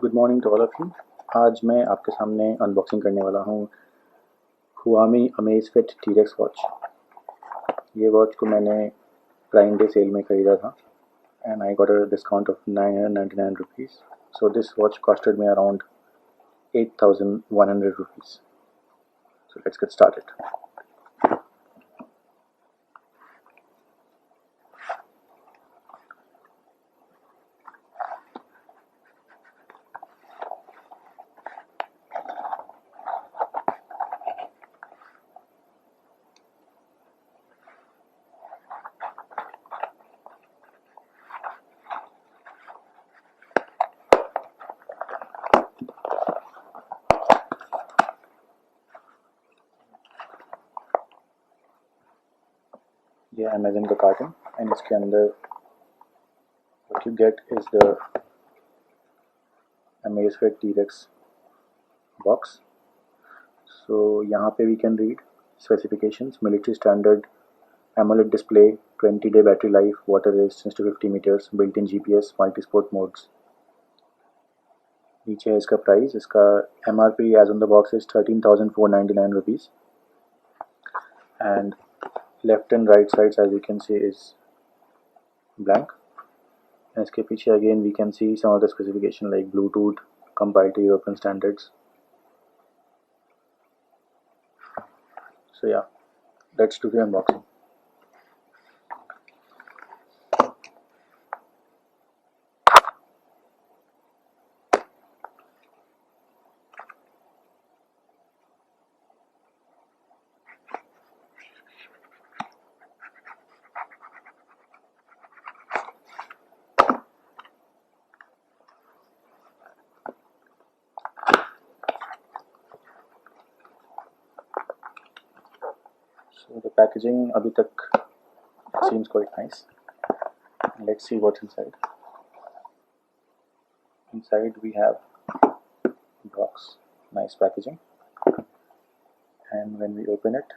Good morning to all of you. आज मैं आपके सामने अनबॉक्सिंग करने वाला हूँ हुआमी अमेज़फिट T-Rex वॉच। ये वॉच को मैंने प्राइम डे सेल में ख़रीदा था and I got a discount of 999 rupees. So this watch costed me around 8,100 rupees. So let's get started. ये अमेज़न का कार्टन एंड इसके अंदर what you get is the Amazfit T-Rex box. So यहाँ पे we can read specifications: military standard AMOLED display, 20-day battery life, water resistance to 50 meters, built-in GPS, multi-sport modes. नीचे है इसका price. इसका MRP as on the box is 13,499 rupees, and left and right sides as you can see is blank. And इसके पीछे again we can see some of the specification like Bluetooth, compiled to European standards. So yeah, let's do the unboxing. So the packaging अभी तक seems quite nice. Let's see what's inside. Inside we have box, nice packaging, and when we open it,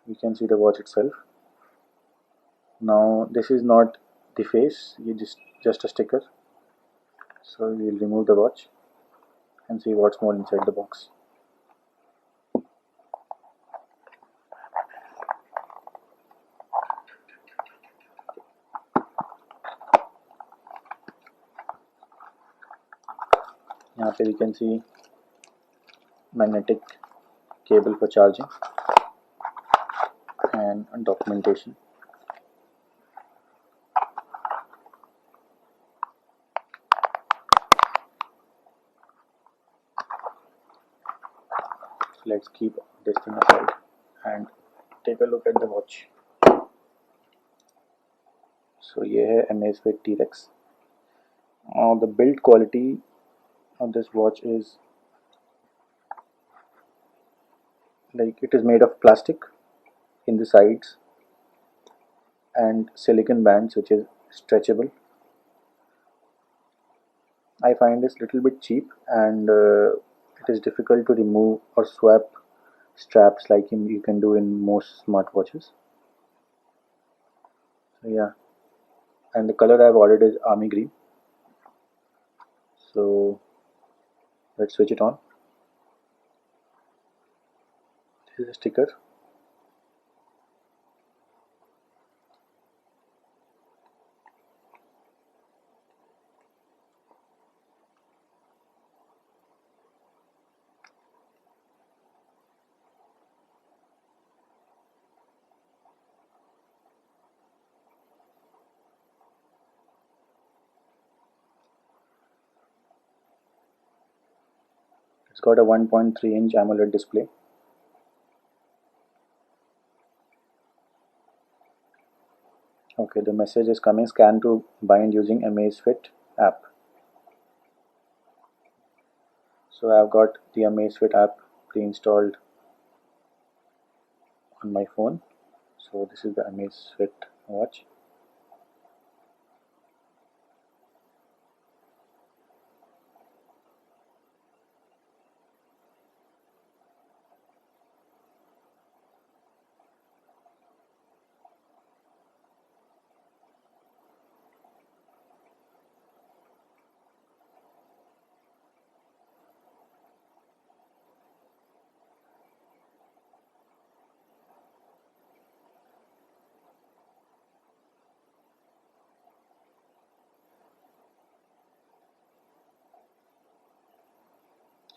we can see the watch itself. Now this is not the face, you just a sticker. So we'll remove the watch and see what's more inside the box. यहाँ पे we can see magnetic cable for charging and documentation. Let's keep this thing aside and take a look at the watch. So ये है Amazfit T-Rex. The build quality of this watch is like it is made of plastic in the sides and silicon bands which is stretchable. I find this little bit cheap, and it is difficult to remove or swap straps like you can do in most smartwatches. So yeah, and the color I've ordered is army green. So let's switch it on. This is a sticker. It's got a 1.3-inch AMOLED display. Okay, the message is coming: scan to bind using Amazfit app. So I've got the Amazfit app pre-installed on my phone. So this is the Amazfit watch.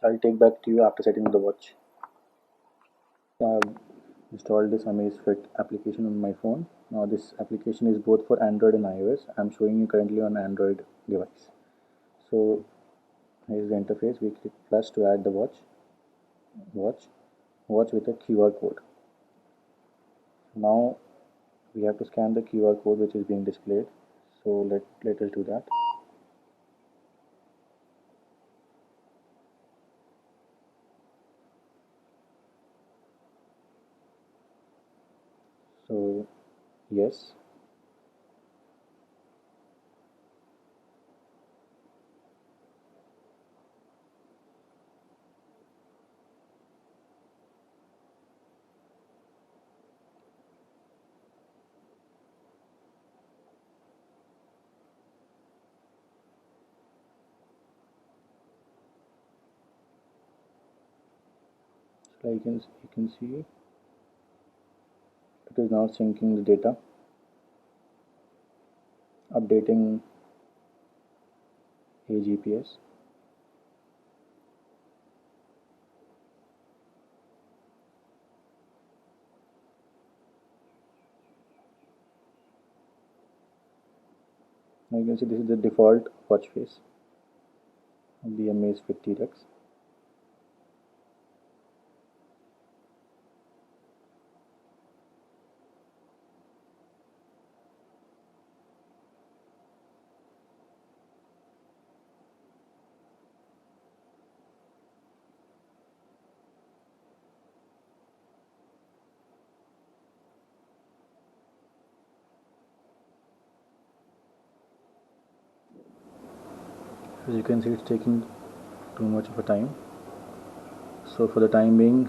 I'll take back to you after setting up the watch. I've installed this Amazfit application on my phone. Now this application is both for Android and iOS. I'm showing you currently on Android device. So here's the interface. We click plus to add the watch with a QR code. Now we have to scan the QR code which is being displayed. So let us do that. So yes, so you can see it is now syncing the data, updating a GPS. Now you can see this is the default watch face of the Amazfit T-Rex. As you can see, it's taking too much of a time. So for the time being,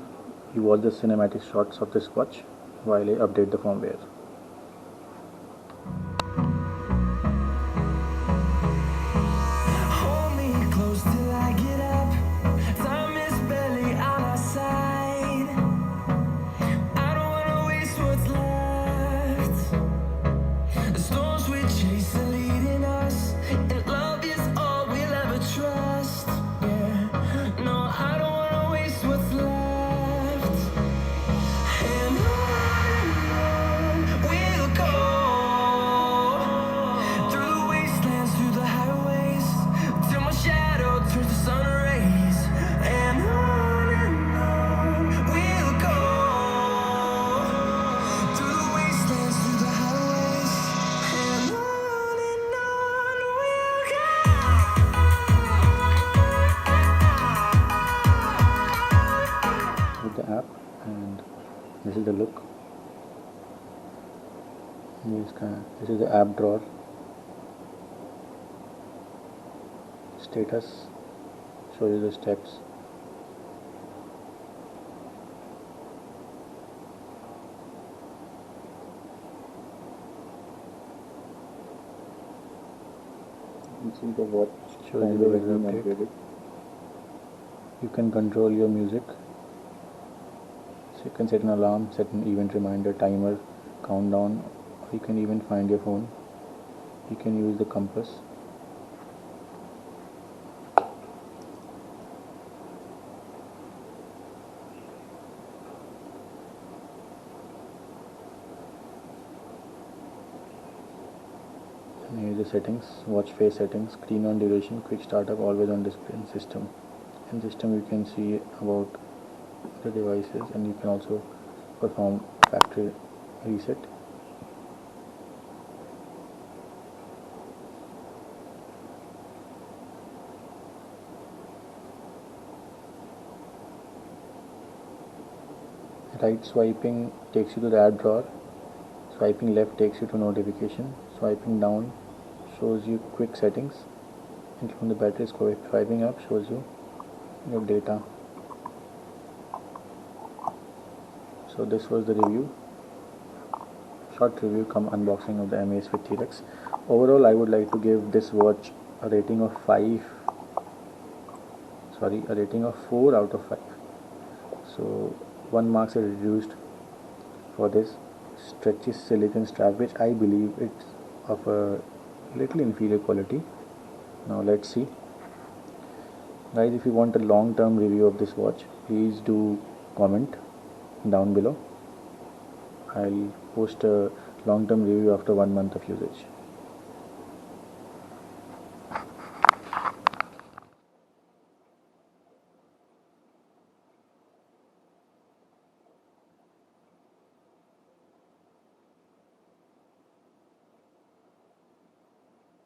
you watch the cinematic shots of this watch while I update the firmware. Hold me close till I get up. Time is barely on our side. I don't wanna waste what's left. The storms we chase are leading us, and love is all we'll ever trust. Yeah, no, I don't wanna waste what's left. And on we'll go, through the wastelands, through the highways, till my shadow turns to sun rays. And on we'll go, through the wastelands, through the highways, and on we'll go. With the app, and this is the look. This is the app drawer. Status shows you the steps. You can see the watch shows you the weather update. You can control your music. So you can set an alarm, set an event reminder, timer, countdown, or you can even find your phone. You can use the compass. And here's the settings, watch face settings, screen on duration, quick startup, always on display, and system. In system you can see about the devices, and you can also perform factory reset. Right swiping takes you to the app drawer, swiping left takes you to notification, swiping down shows you quick settings, including the battery. Swiping up shows you your data. So this was the review, short review come unboxing of the Amazfit T-Rex. Overall I would like to give this watch a rating of 4 out of 5. So 1 marks are reduced for this stretchy silicone strap, which I believe it's of a little inferior quality. Now let's see. Guys, if you want a long term review of this watch, please do comment down below. I'll post a long term review after 1 month of usage.